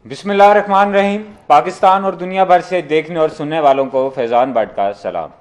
बिस्मिल्लाहिर्रहमानिर्रहीम। पाकिस्तान और दुनिया भर से देखने और सुनने वालों को फैज़ान भट्ट का सलाम।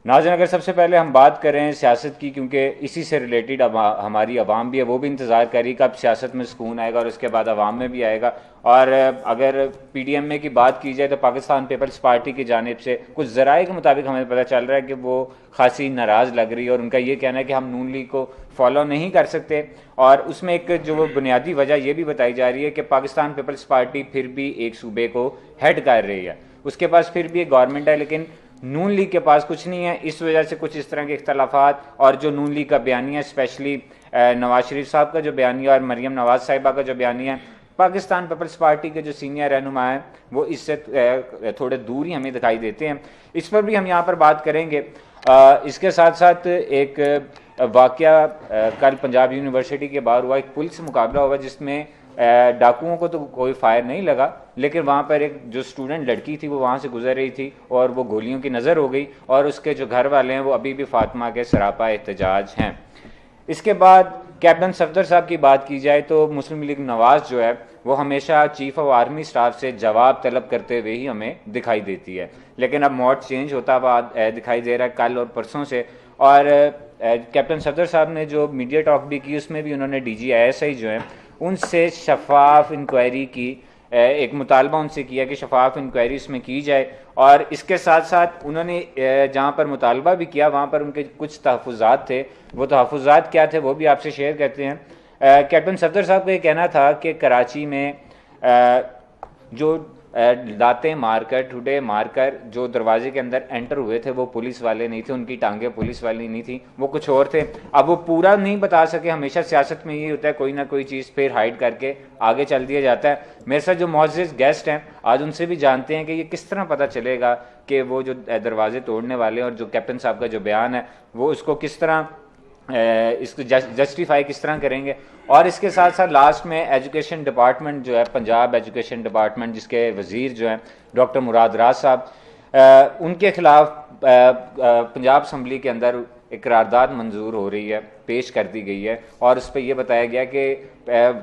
नाज़रीन, अगर सबसे पहले हम बात करें सियासत की, क्योंकि इसी से रिलेटेड अब हमारी आवाम भी है, वो भी इंतज़ार करी कब सियासत में सुकून आएगा और उसके बाद आवाम में भी आएगा। और अगर PDMA की बात की जाए तो पाकिस्तान पीपल्स पार्टी की जानिब से कुछ ज़राए के मुताबिक हमें पता चल रहा है कि वो खासी नाराज़ लग रही है और उनका ये कहना है कि हम नून लीग को फॉलो नहीं कर सकते। और उसमें एक जो बुनियादी वजह ये भी बताई जा रही है कि पाकिस्तान पीपल्स पार्टी फिर भी एक सूबे को हेड कर रही है, उसके पास फिर भी एक गवर्नमेंट है, लेकिन नून लीग के पास कुछ नहीं है। इस वजह से कुछ इस तरह के इख्तलाफात और जो नून लीग का बयानिया, स्पेशली नवाज शरीफ साहब का जो बयानिया और मरीम नवाज साहिबा का जो बयानिया है, पाकिस्तान पीपल्स पार्टी के जो सीनियर रहनुमा हैं वो इससे थोड़े दूर ही हमें दिखाई देते हैं। इस पर भी हम यहाँ पर बात करेंगे। इसके साथ साथ एक वाकया कल पंजाब यूनिवर्सिटी के बाहर हुआ, एक पुलिस मुकाबला हुआ जिसमें डाकुओं को तो कोई फायर नहीं लगा, लेकिन वहाँ पर एक जो स्टूडेंट लड़की थी वो वहाँ से गुजर रही थी और वो गोलियों की नज़र हो गई और उसके जो घर वाले हैं वो अभी भी फातिमा के सरापा एहतजाज हैं। इसके बाद कैप्टन सफदर साहब की बात की जाए तो मुस्लिम लीग नवाज जो है वो हमेशा चीफ ऑफ आर्मी स्टाफ से जवाब तलब करते हुए ही हमें दिखाई देती है, लेकिन अब मोड चेंज होता हुआ दिखाई दे रहा है कल और परसों से। और कैप्टन सफदर साहब ने जो मीडिया टॉक भी की उसमें भी उन्होंने DGISI जो है उनसे शफाफ इंक्वायरी की एक मुतालबा उनसे किया कि शफाफ इंक्वायरी इसमें की जाए। और इसके साथ साथ उन्होंने जहाँ पर मुतालबा भी किया वहाँ पर उनके कुछ तहफ़्फ़ुज़ात थे, वो तहफ़्फ़ुज़ात क्या थे वो भी आपसे शेयर करते हैं। कैप्टन सफदर साहब का ये कहना था कि कराची में जो लातें मारकर, ठुडे मारकर जो दरवाजे के अंदर एंटर हुए थे वो पुलिस वाले नहीं थे, उनकी टांगें पुलिस वाली नहीं थी, वो कुछ और थे। अब वो पूरा नहीं बता सके, हमेशा सियासत में ये होता है कोई ना कोई चीज़ फिर हाइड करके आगे चल दिया जाता है। मेरे साथ जो मौजूद गेस्ट हैं आज उनसे भी जानते हैं कि ये किस तरह पता चलेगा कि वो जो दरवाजे तोड़ने वाले और जो कैप्टन साहब का जो बयान है वो उसको किस तरह इसको जस्टिफाई किस तरह करेंगे। और इसके साथ साथ लास्ट में एजुकेशन डिपार्टमेंट जो है, पंजाब एजुकेशन डिपार्टमेंट जिसके वजीर जो हैं डॉक्टर मुराद राज साहब, उनके खिलाफ पंजाब असम्बली के अंदर एक करारदाद मंजूर हो रही है, पेश कर दी गई है और उस पर यह बताया गया कि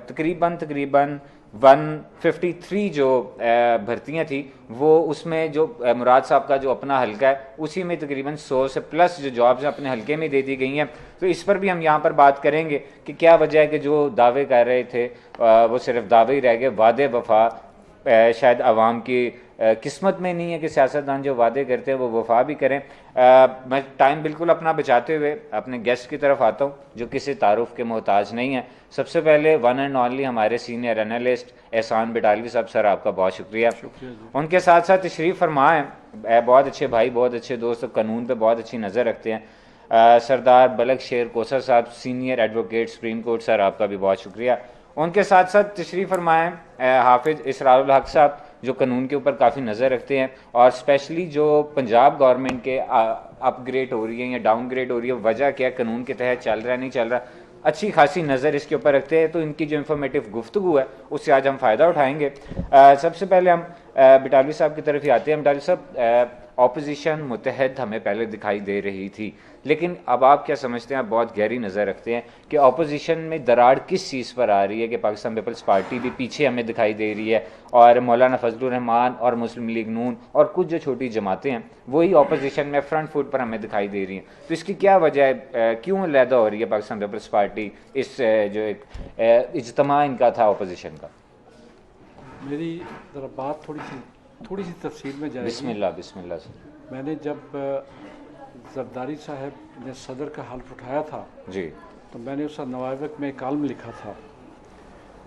तकरीबन 153 जो भर्तियां थी वो उसमें जो मुराद साहब का जो अपना हल्का है उसी में तकरीबन 100 से प्लस जो जॉब्स अपने हल्के में दे दी गई हैं। तो इस पर भी हम यहाँ पर बात करेंगे कि क्या वजह है कि जो दावे कर रहे थे वो सिर्फ दावे ही रह गए, वादे वफा शायद आवाम की किस्मत में नहीं है कि सियासतदान जो वादे करते हैं वो वफा भी करें। मैं टाइम बिल्कुल अपना बचाते हुए अपने गेस्ट की तरफ आता हूँ जो किसी तारुफ के मोहताज नहीं है। सबसे पहले वन एंड ओनली हमारे सीनियर एनालिस्ट एहसान बिटालवी साहब, सर आपका बहुत शुक्रिया। उनके साथ साथ तशरीफ़ फरमाएँ बहुत अच्छे भाई, बहुत अच्छे दोस्त, कानून पर बहुत अच्छी नज़र रखते हैं, सरदार बलक शेर कोसर साहब, senior advocate supreme court, sir आपका भी बहुत शुक्रिया। उनके साथ साथ तशरीफ़ फरमाएँ हाफिज़ इसरारुल हक साहब जो कानून के ऊपर काफ़ी नज़र रखते हैं और स्पेशली जो पंजाब गवर्नमेंट के अपग्रेड हो रही है या डाउनग्रेड हो रही है, वजह क्या कानून के तहत चल रहा है नहीं चल रहा, अच्छी खासी नज़र इसके ऊपर रखते हैं। तो इनकी जो इन्फॉर्मेटिव गुफ्तगू है उससे आज हम फ़ायदा उठाएंगे। सबसे पहले हम बिटालवी साहब की तरफ ही आते हैं। बिटालवी साहब, ऑपोजिशन मुतहद हमें पहले दिखाई दे रही थी, लेकिन अब आप क्या समझते हैं, आप बहुत गहरी नज़र रखते हैं कि ऑपोजिशन में दरार किस चीज़ पर आ रही है कि पाकिस्तान पीपल्स पार्टी भी पीछे हमें दिखाई दे रही है और मौलाना फजलुर रहमान और मुस्लिम लीग नून और कुछ जो छोटी जमातें हैं वही ऑपोजिशन में फ्रंट फुट पर हमें दिखाई दे रही हैं। तो इसकी क्या वजह है, क्यों अलहदा हो रही है पाकिस्तान पीपल्स पार्टी, इस जो एक इज्तिमा इनका था ऑपोजिशन का? मेरी ज़रा बात थोड़ी सी तफसील में जाएगी। बिस्मिल्लाह बिस्मिल्लाह सर। मैंने जब जरदारी साहब ने सदर का हल्फ उठाया था जी, तो मैंने उस नवाबक में काल्म लिखा था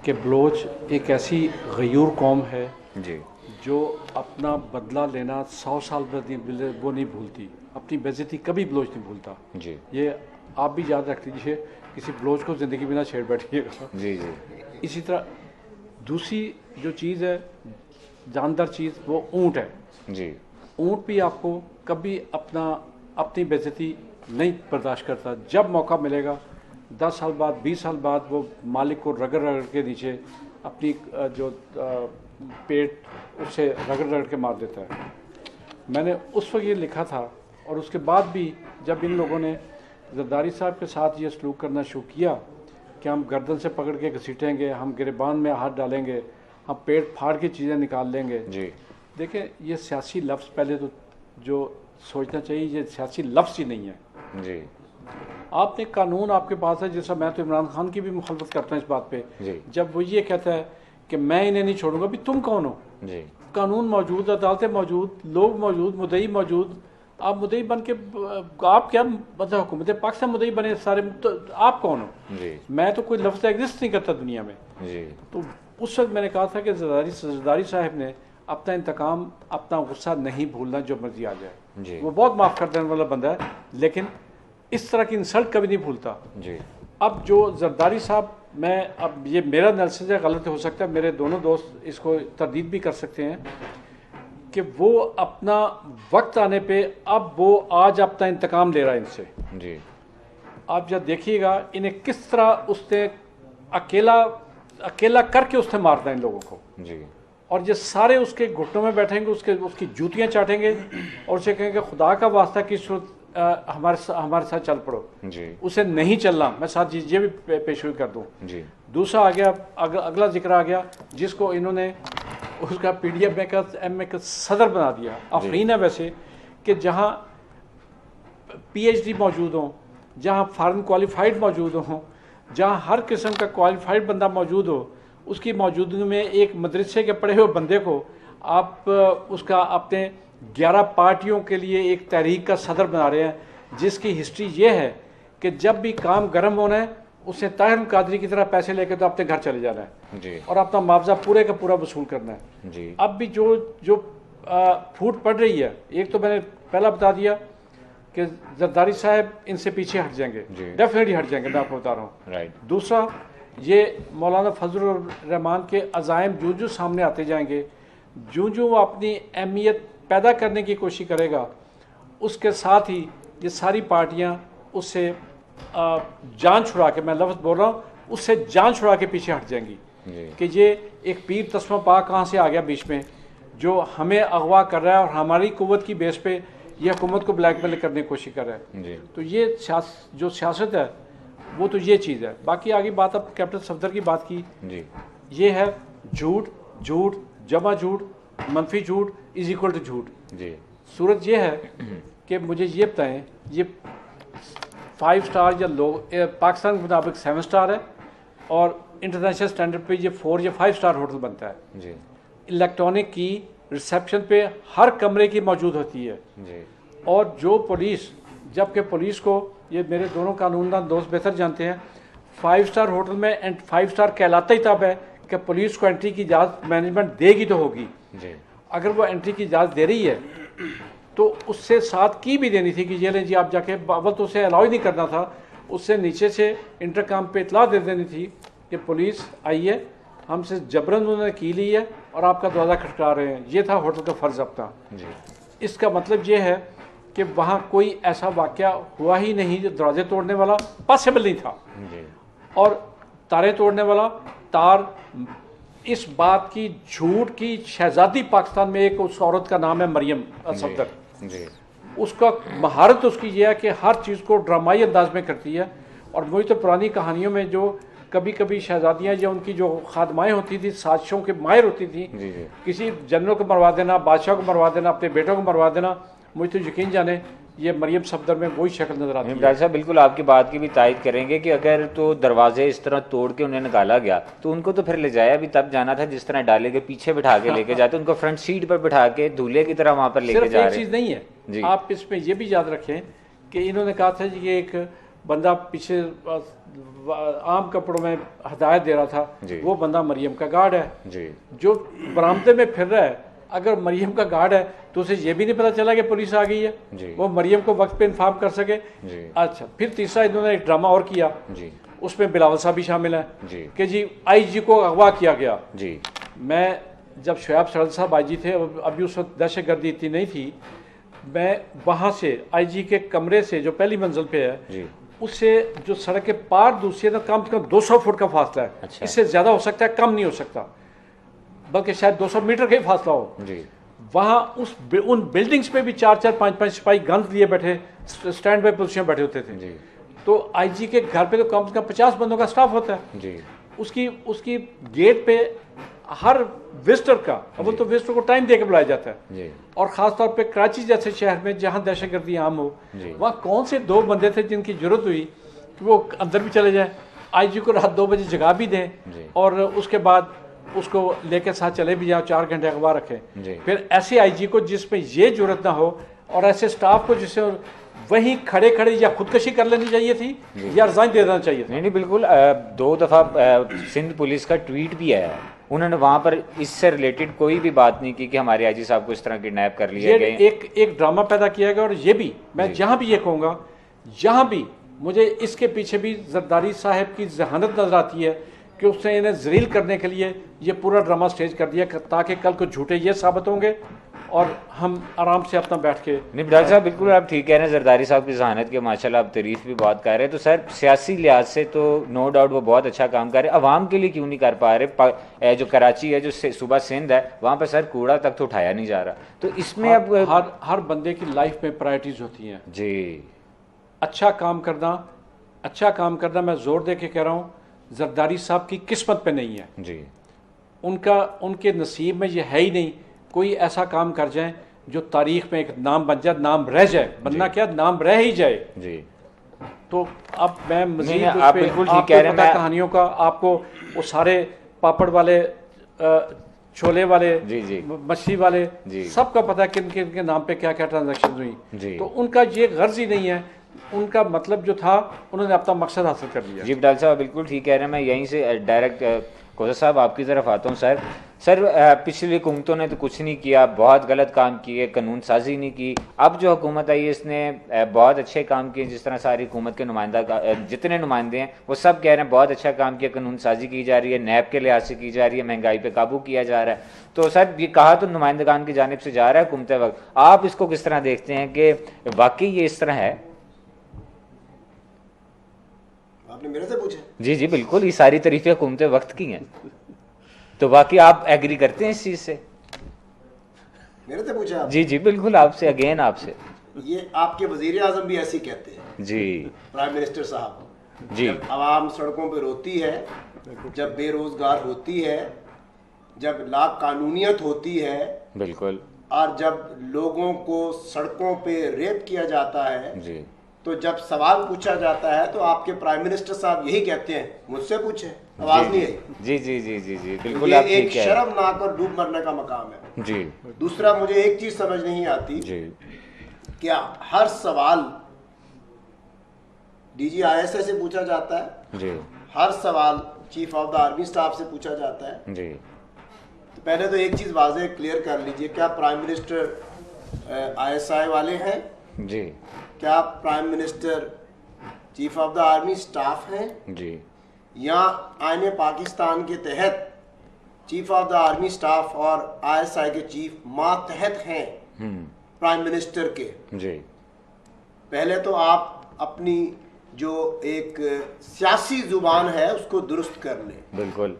कि बलोच एक ऐसी गयूर कौम है जी, जो अपना बदला लेना 100 साल वो नहीं भूलती, अपनी बेइज्जती कभी बलोच नहीं भूलता जी, ये आप भी याद रख लीजिए, किसी बलोच को ज़िंदगी में ना छेड़ बैठिएगा। जी, जी, इसी तरह दूसरी जो चीज़ है, जानदार चीज़, वो ऊँट है जी, ऊँट भी आपको कभी अपनी बेइज्जती नहीं बर्दाश्त करता। जब मौका मिलेगा 10 साल बाद 20 साल बाद वो मालिक को रगड़ रगड़ के नीचे अपनी जो पेट उससे रगड़ रगड़ के मार देता है। मैंने उस वक्त ये लिखा था और उसके बाद भी जब इन लोगों ने जरदारी साहब के साथ ये सलूक करना शुरू किया कि हम गर्दन से पकड़ के घसीटेंगे, हम गिरबान में हाथ डालेंगे, हम पेट फाड़ के चीज़ें निकाल लेंगे। जी देखिए ये सियासी लफ्ज़ पहले तो जो सोचना चाहिए, ये सियासी लफ्ज़ ही नहीं है। जी आपने कानून आपके पास है, जैसा मैं तो इमरान खान की भी मुखालफत करता हूँ इस बात पे, जी जब वो ये कहता है कि मैं इन्हें नहीं छोड़ूंगा, भी तुम कौन हो? जी कानून मौजूद, अदालतें मौजूद, लोग मौजूद, मुद्दई मौजूद, आप मुद्दई बन के आप क्या मतलब हुकूमत पाकिस्तान मुद्दई बने सारे, तो आप कौन हो? जी मैं तो कोई लफ्ज़ एग्जिस्ट नहीं करता दुनिया में। जी तो उस वक्त मैंने कहा था कि जरदारी साहब ने अपना इंतकाम, अपना गुस्सा नहीं भूलना, जो मर्जी आ जाए। जी वो बहुत माफ़ कर देने वाला बंदा है, लेकिन इस तरह की इंसल्ट कभी नहीं भूलता। जी अब जो जरदारी साहब, मैं अब ये मेरा एनालिसिस है, गलत हो सकता है, मेरे दोनों दोस्त इसको तरदीद भी कर सकते हैं कि वो अपना वक्त आने पे अब वो आज अपना इंतकाम ले रहा है इनसे। जी आप जब देखिएगा इन्हें किस तरह उसने अकेला करके उसने मारना है इन लोगों को, जी और ये सारे उसके घुटनों में बैठेंगे, उसकी जूतियां चाटेंगे और उसे कहेंगे खुदा का वास्ता की सूरत हमारे साथ चल पड़ो। जी उसे नहीं चलना। मैं साथ ये भी पेशगोई कर दूं। जी दूसरा आ गया, अगला जिक्र आ गया जिसको इन्होंने उसका पीडीएफ में का एम का सदर बना दिया। अफरीन है वैसे कि जहाँ पीएचडी मौजूद हो, जहाँ फॉरेन क्वालिफाइड मौजूद हो, जहाँ हर किस्म का क्वालिफाइड बंदा मौजूद हो, उसकी मौजूदगी में एक मदरसे के पढ़े हुए बंदे को आप उसका अपने 11 पार्टियों के लिए एक तहरीक का सदर बना रहे हैं, जिसकी हिस्ट्री ये है कि जब भी काम गर्म होना है उसने ताहिर कादरी की तरह पैसे लेकर तो अपने घर चले जाना है जी और अपना मुआवजा पूरे का पूरा वसूल करना है। जी अब भी जो फूट पड़ रही है, एक तो मैंने पहला बता दिया कि जरदारी साहब इनसे पीछे हट जाएंगे, डेफिनेटली हट जाएंगे, मैं आपको बता रहा हूँ। राइट। दूसरा, ये मौलाना फजलुर रहमान के अज़ाइम जूं सामने आते जाएंगे, जूं वो अपनी अहमियत पैदा करने की कोशिश करेगा, उसके साथ ही ये सारी पार्टियां उससे जान छुड़ा के, मैं लफ्ज़ बोल रहा हूँ, उससे जान छुड़ा के पीछे हट जाएंगी कि ये एक पीर तस्मा पा कहाँ से आ गया बीच में, जो हमें अगवा कर रहा है और हमारी कुव्वत की बेस पे ये हुकूमत को ब्लैकमेल करने की कोशिश कर रहा है। तो ये जो सियासत है वो तो ये चीज़ है। बाकी आगे बात, अब कैप्टन सफदर की बात की जी, ये है झूठ, झूठ जमा झूठ, मनफी झूठ इज इक्वल टू झूठ। जी सूरत ये है कि मुझे ये बताएं, ये 5 स्टार या लोग पाकिस्तान के मुताबिक 7 स्टार है और इंटरनेशनल स्टैंडर्ड पे ये 4 या 5 स्टार होटल बनता है। जी इलेक्ट्रॉनिक की रिसेप्शन पे हर कमरे की मौजूद होती है। जी और जो पुलिस, जबकि पुलिस को, ये मेरे दोनों कानूनदान दोस्त बेहतर जानते हैं, 5 स्टार होटल में 5 स्टार कहलाता ही तब है कि पुलिस को एंट्री की इजाज़त मैनेजमेंट देगी तो होगी। जी अगर वो एंट्री की इजाज़त दे रही है तो उससे साथ की भी देनी थी कि ये लें जी आप जाके, अव्वल तो उसे अलाउ ही नहीं करना था, उससे नीचे से इंटरकॉम पे इतला दे देनी थी कि पुलिस आई है, हमसे जबरन उन्होंने की ली है और आपका दरवाज़ा खटखटा रहे हैं। ये था होटल का फ़र्ज़ अपना। जी इसका मतलब ये है कि वहाँ कोई ऐसा वाक़या हुआ ही नहीं जो दरवाजे तोड़ने वाला पॉसिबल नहीं था। जी और तारे तोड़ने वाला तार, इस बात की झूठ की शहजादी पाकिस्तान में एक उस औरत का नाम है मरियम सफदर। जी उसका महारत उसकी ये है कि हर चीज़ को ड्रामाई अंदाज में करती है। और मुझे तो पुरानी कहानियों में जो कभी कभी शहजादियाँ या उनकी जो खादमाएँ होती थी, साजिशों के माहिर होती थी, जी जी किसी जनरल को मरवा देना, बादशाह को मरवा देना, अपने बेटों को मरवा देना, मुझे तो यकीन जाने ये मरियम सफदर में वही शक्ल नजर आती है। डॉक्टर साहब बिल्कुल आपकी बात की भी तायद करेंगे कि अगर तो दरवाजे इस तरह तोड़ के उन्हें निकाला गया तो उनको तो फिर ले जाया भी तब जाना था जिस तरह डाले के पीछे बिठा के लेके जाते, उनको फ्रंट सीट पर बिठा के दूल्हे की तरह वहां पर लेके सिर्फ जा एक रहे। चीज़ नहीं है, जी। आप इसमें ये भी याद रखें कि इन्होंने कहा था कि ये एक बंदा पीछे आम कपड़ों में हदायत दे रहा था, जी। वो बंदा मरियम का गार्ड है जी जो बरामदे में फिर रहा है। अगर मरियम का गार्ड है तो उसे ये भी नहीं पता चला कि पुलिस आ गई जी। है, वो मरियम को वक्त पे इन्फॉर्म कर सके। जी अच्छा, फिर तीसरा इन्होंने एक ड्रामा और किया, जी उसमें बिलावल साहब भी शामिल हैं जी कि जी आईजी को अगवा किया गया। जी मैं जब शोएब सरल साहब आईजी थे, अभी उस वक्त दहशतगर्दी इतनी नहीं थी, मैं वहाँ से आईजी के कमरे से जो पहली मंजिल पे है, जी उससे जो सड़क के पार दूसरी ना कम से कम 200 फुट का फासला है। अच्छा। इससे ज़्यादा हो सकता है, कम नहीं हो सकता, बल्कि शायद 200 मीटर का ही फासला हो। जी वहाँ उन बिल्डिंग्स पे भी 4-4, 5-5 सिपाही गन्स लिए बैठे, स्टैंड बाई पोजीशन में बैठे होते थे। जी तो आईजी के घर पे तो कम से कम 50 बंदों का स्टाफ होता है। जी उसकी गेट पे हर विजिटर का, अब तो विजिटर को टाइम दे के बुलाया जाता है जी और ख़ासतौर पे कराची जैसे शहर में जहाँ दहशतगर्दी आम हो, वहाँ कौन से 2 बंदे थे जिनकी ज़रूरत हुई कि वो अंदर भी चले जाए, आईजी को रात 2 बजे जगा भी दें और उसके बाद उसको लेके साथ चले भी जाओ, 4 घंटे अखबार रखें। फिर ऐसे आईजी को जिसमें ये ज़रूरत ना हो और ऐसे स्टाफ को जिससे वहीं खड़े खड़े या खुदकशी कर लेनी चाहिए थी या रिजाइन दे देना चाहिए था। नहीं बिल्कुल 2 दफ़ा सिंध पुलिस का ट्वीट भी आया है, उन्होंने वहाँ पर इससे रिलेटेड कोई भी बात नहीं की कि हमारे आईजी साहब को इस तरह किडनैप कर लिया गया। एक ड्रामा पैदा किया गया और ये भी मैं जहाँ भी ये कहूँगा, जहाँ भी मुझे इसके पीछे भी जरदारी साहब की जहानत नजर आती है कि उसने इन्हें जलील करने के लिए ये पूरा ड्रामा स्टेज कर दिया ताकि कल को झूठे ये साबित होंगे और हम आराम से अपना बैठ के। नहीं डॉक्टर साहब बिल्कुल आप ठीक कह रहे हैं, जरदारी साहब की जहानत के माशाल्लाह आप तारीफ भी बहुत कर रहे हैं, तो सर सियासी लिहाज से तो नो डाउट वो बहुत अच्छा काम कर रहे हैं, अवाम के लिए क्यों नहीं कर पा रहे? जो कराची है, जो सूबा सिंध है, वहाँ पर सर कूड़ा तक तो उठाया नहीं जा रहा, तो इसमें अब हर बंदे की लाइफ में प्रायोरिटीज होती हैं जी। अच्छा काम करना मैं जोर दे के कह रहा हूँ, जरदारी साहब की किस्मत पे नहीं है जी, उनके नसीब में ये है ही नहीं कोई ऐसा काम कर जाए जो तारीख में एक नाम बन जाए, नाम रह जाए, बनना क्या नाम रह ही जाए जी। तो अब मैं मजीद आप बिल्कुल ठीक कह रहे हैं, कहानियों का आपको वो सारे पापड़ वाले, छोले वाले, जी जी, मछली वाले, सबका पता है किन किन के नाम पे क्या क्या ट्रांजैक्शन हुई, तो उनका ये गर्ज ही नहीं है, उनका मतलब जो था उन्होंने अपना मकसद हासिल कर लिया। जी डाल साहब बिल्कुल ठीक कह रहे हैं, मैं यहीं से डायरेक्ट कोसा साहब आपकी तरफ आता हूँ। सर पिछली हुकूमतों ने तो कुछ नहीं किया, बहुत गलत काम किए, कानून साजी नहीं की। अब जो हुकूमत आई है इसने बहुत अच्छे काम किए, जिस तरह सारी हुकूमत के नुमाइंदा जितने नुमाइंदे हैं वो सब कह रहे हैं बहुत अच्छा काम किया, कानून साजी की जा रही है, नैब के लिहाज से की जा रही है, महंगाई पे काबू किया जा रहा है। तो सर ये कहा तो नुमाइंदगान की जानिब से जा रहा है हुकूमत वक्त, आप इसको किस तरह देखते हैं कि वाकई ये इस तरह है? आपने मेरे से पूछा? जी जी बिल्कुल, ये सारी तारीफें हुकूमत वक्त की हैं, तो बाकी आप एग्री करते हैं इस चीज से? मेरे से पूछा आप? जी जी बिल्कुल, आपसे अगेन आपसे। ये आपके वजीर आजम भी ऐसे ही कहते हैं जी, प्राइम मिनिस्टर साहब जी, जब आवाम सड़कों पर रोती है, जब बेरोजगार होती है, जब लाकानूनियत होती है, बिल्कुल, और जब लोगों को सड़कों पे रेप किया जाता है जी, तो जब सवाल पूछा जाता है तो आपके प्राइम मिनिस्टर साहब यही कहते हैं मुझसे पूछे, आवाज नहीं आई। जी जी जी जी जी बिल्कुल, ये आप एक ठीक कह रहे शर्मनाक और डूब मरने का मकाम है। हैं। जी दूसरा मुझे एक चीज समझ नहीं आती, जी, क्या हर सवाल डीजी आईएसआई से पूछा जाता है, जी, हर सवाल chief of the army staff से पूछा जाता है? जी, तो पहले तो एक चीज वाज़ेह क्लियर कर लीजिए, क्या प्राइम मिनिस्टर आईएसआई वाले हैं? जी, क्या prime minister chief of the army staff हैं? जी, या आईने पाकिस्तान के तहत chief of the army staff और आईएसआई के चीफ मातहत हैं प्राइम मिनिस्टर के? जी, पहले तो आप अपनी जो एक सियासी जुबान है उसको दुरुस्त कर लें। बिल्कुल,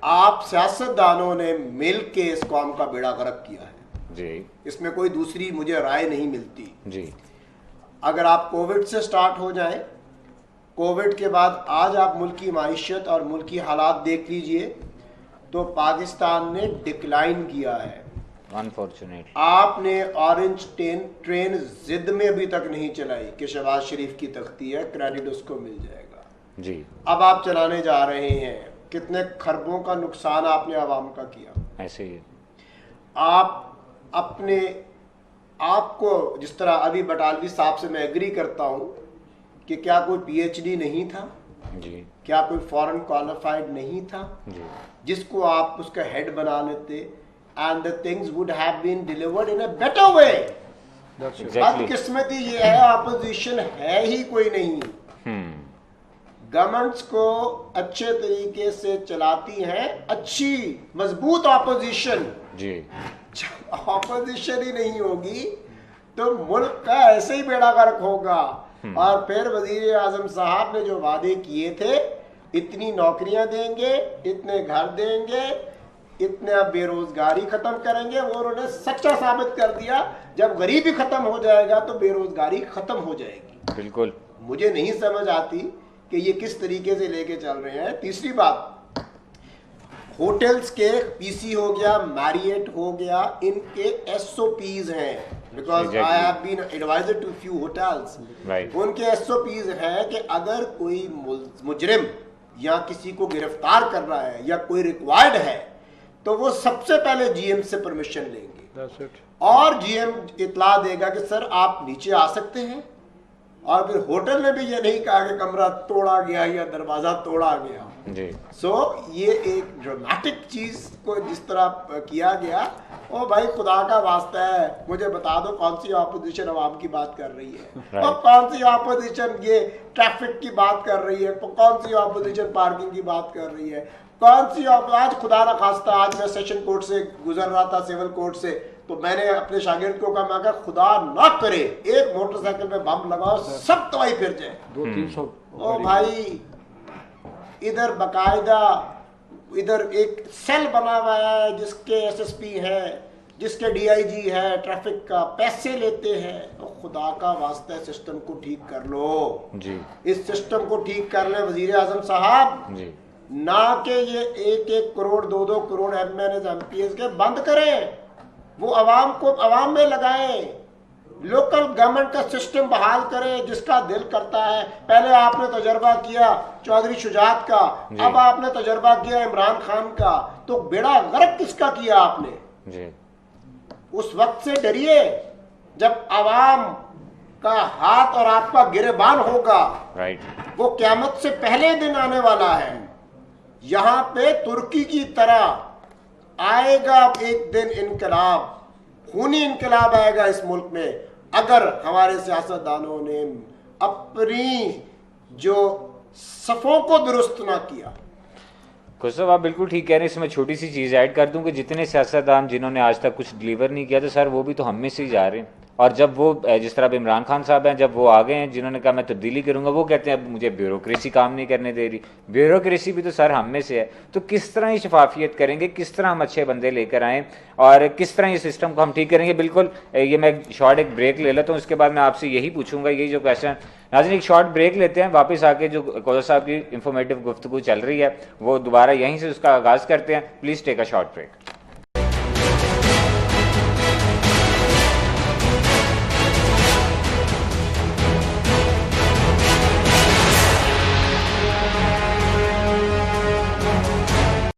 आप सियासतदानों ने मिल के इस कौम का बेड़ा गर्क किया है जी, इसमें कोई दूसरी मुझे राय नहीं मिलती। जी, अगर आप कोविड से स्टार्ट हो जाएं, कोविड के बाद आज आप मुल्क की माइशत और मुल्क की हालात देख लीजिए तो पाकिस्तान ने डिक्लाइन किया है। अनफॉर्चुनेट आपने ऑरेंज ट्रेन जिद में अभी तक नहीं चलाई कि शहबाज शरीफ की तख्ती है, क्रेडिट उसको मिल जाएगा। जी, अब आप चलाने जा रहे हैं, कितने खरबों का नुकसान आपने आवाम का किया। ऐसे ही आप अपने आपको जिस तरह अभी बटालवी साहब से मैं एग्री करता हूं कि क्या कोई पीएचडी नहीं था, जी, क्या कोई फॉरेन क्वालिफाइड नहीं था जी, जिसको आप उसका हेड बना लेते and the things would have been delivered in a better way. बदकिस्मती ये है अपोजिशन है ही कोई नहीं, गवर्नमेंट्स को अच्छे तरीके से चलाती हैं अच्छी मजबूत ऑपोजिशन। जी, ऑपोजिशन ही नहीं होगी तो मुल्क का ऐसे ही बेड़ा गर्क होगा। और फिर वजीर आजम साहब ने जो वादे किए थे, इतनी नौकरियां देंगे, इतने घर देंगे, इतना बेरोजगारी खत्म करेंगे, वो उन्होंने सच्चा साबित कर दिया। जब गरीबी खत्म हो जाएगा तो बेरोजगारी खत्म हो जाएगी। बिल्कुल, मुझे नहीं समझ आती कि ये किस तरीके से लेके चल रहे हैं। तीसरी बात, होटल्स के पीसी हो गया, मैरियट हो गया, इनके एसओपीज हैं, because I have been adviser to few hotels. उनके एसओपीज हैं कि अगर कोई मुजरिम या किसी को गिरफ्तार कर रहा है या कोई रिक्वायर्ड है तो वो सबसे पहले जीएम से परमिशन लेंगे और जीएम इतला देगा कि सर आप नीचे आ सकते हैं। और फिर होटल ने भी ये नहीं कहा कि कमरा तोड़ा गया या दरवाजा तोड़ा गया जी। ये एक ड्रामेटिक चीज को जिस तरह किया गया, ओ भाई खुदा का वास्ता है मुझे बता दो कौन सी ऑपोजिशन अवाम की बात कर रही है और कौन सी ऑपोजिशन ये ट्रैफिक की बात कर रही है, कौन सी ऑपोजिशन पार्किंग की बात कर रही है, कौन सी आज खुदा ना खास्ता आज मैं सेशन कोर्ट से गुजर रहा था, सिविल कोर्ट से, तो मैंने अपने शागिर्द को कहा, मैं कहा खुदा ना करे एक मोटरसाइकिल में बम लगाओ सब तबाही फिर जाए 200-300। ओ भाई इधर बकायदा इधर एक सेल बना हुआ है जिसके एसएसपी है, जिसके डीआईजी है, ट्रैफिक का पैसे लेते हैं। तो खुदा का वास्ता सिस्टम को ठीक कर लो जी। इस सिस्टम को ठीक कर ले वजीर आजम साहब जी। ना कि ये 1-1 करोड़ 2-2 करोड़ एमएनए एमपीएस के बंद करें, वो अवाम में लगाएं, लोकल गवर्नमेंट का सिस्टम बहाल करें जिसका दिल करता है। पहले आपने तजर्बा किया चौधरी शुजात का, अब आपने तजर्बा किया इमरान खान का, तो बेड़ा गर्क किसका किया आपने जी। उस वक्त से डरिए जब अवाम का हाथ और आपका गिरेबान होगा, वो क़यामत से पहले दिन आने वाला है। यहाँ पे तुर्की की तरह आएगा एक दिन इनकलाब, खूनी इनकलाब आएगा इस मुल्क में अगर हमारे सियासतदानों ने अपनी जो सफ़ों को दुरुस्त ना किया। खुशब आप बिल्कुल ठीक कह रहे हैं। इसमें छोटी सी चीज़ ऐड कर दूं कि जितने सियासतदान जिन्होंने आज तक कुछ डिलीवर नहीं किया तो सर वो भी तो हम में से ही जा रहे हैं। और जब वो जिस तरह अब इमरान खान साहब हैं, जब वो आ गए हैं जिन्होंने कहा मैं तब्दीली करूंगा, वो कहते हैं अब मुझे ब्यूरोक्रेसी काम नहीं करने दे रही। ब्यूरोक्रेसी भी तो सर हम में से है। तो किस तरह ये शफाफियत करेंगे, किस तरह हम अच्छे बंदे लेकर आएँ और किस तरह ये सिस्टम को हम ठीक करेंगे। बिल्कुल ये मैं एक ब्रेक ले लेता हूँ, उसके बाद मैं आपसे यही पूछूंगा, यही जो क्वेश्चन। नाज़रीन एक शॉर्ट ब्रेक लेते हैं, वापस आके जो कौसर साहब की इंफॉर्मेटिव गुफ्तगू चल रही है वो दोबारा यहीं से उसका आगाज़ करते हैं। Please take a short break.